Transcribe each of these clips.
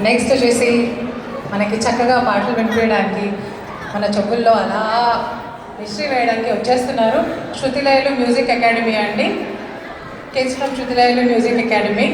Next వచ్చేసి మనకి చక్కగా పాటలు వినిపించడానికి మన చెవుల్లో అలా హిస్టరీ వేయడానికి వచ్చేస్తున్నారు శృతిలయలు మ్యూజిక్ అకాడమీ అండి. Kids from శృతిలయలు music academy.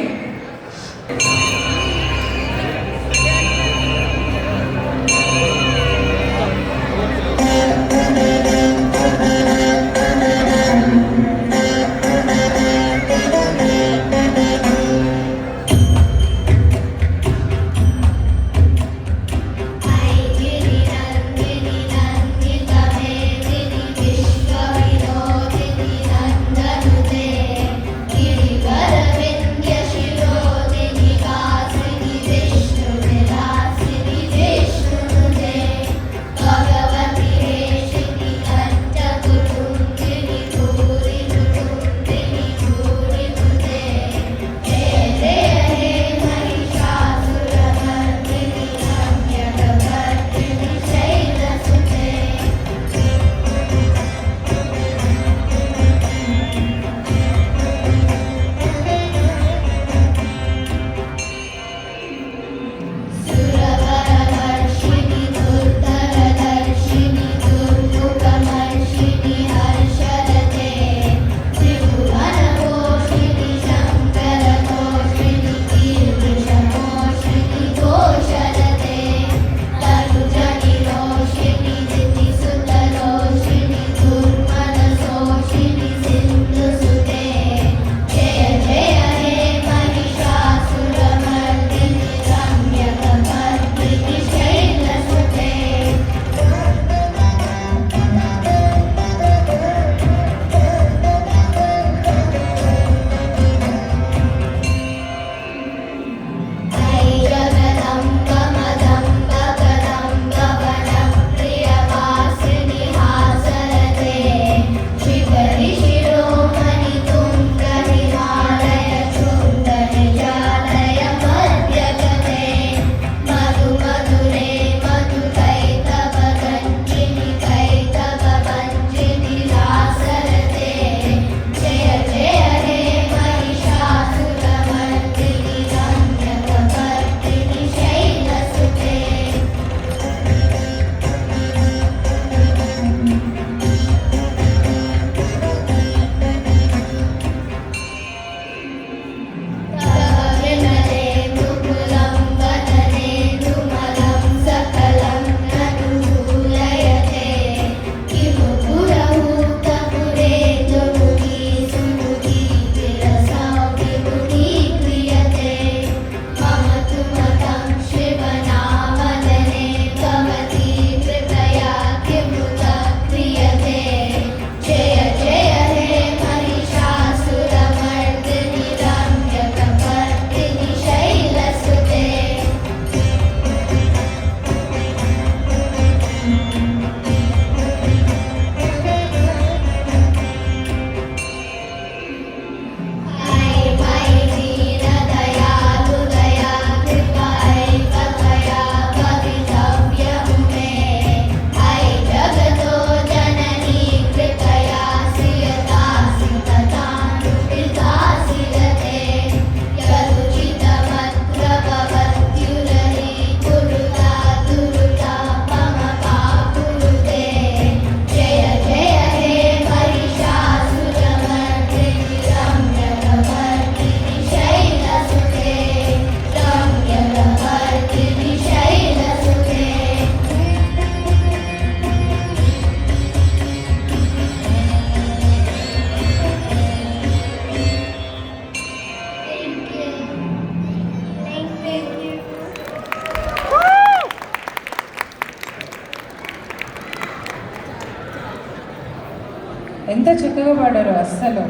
ఎంత చక్కగా పాడారు. అస్సలు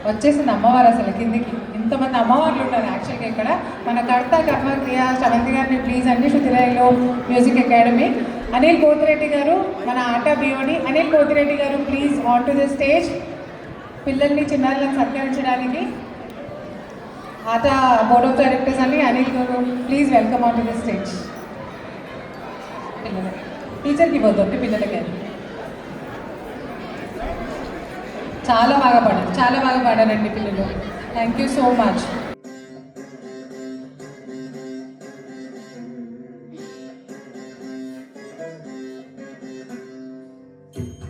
వచ్చేసింది అమ్మవారు అసలు కిందికి. ఇంతమంది అమ్మవార్లు ఉంటారు యాక్చువల్గా ఇక్కడ. మన కర్త కర్మ క్రియ శ్రవంతి గారిని ప్లీజ్ అండి శృతిలయలో మ్యూజిక్ అకాడమీ. అనిల్ పోతిరెడ్డి గారు మన ఆట బియోడి. అనిల్ పోతిరెడ్డి గారు please on to the stage. పిల్లల్ని చిన్నారులను సత్కరించడానికి ఆట బోర్డ్ ఆఫ్ డైరెక్టర్స్ అని అనిల్ గారు please welcome on to the stage. పిల్లలు టీచర్కి ఇవ్వద్దు పిల్లలకి. చాలా బాగా పాడారండి పిల్లలు. Thank you so much. Thank you.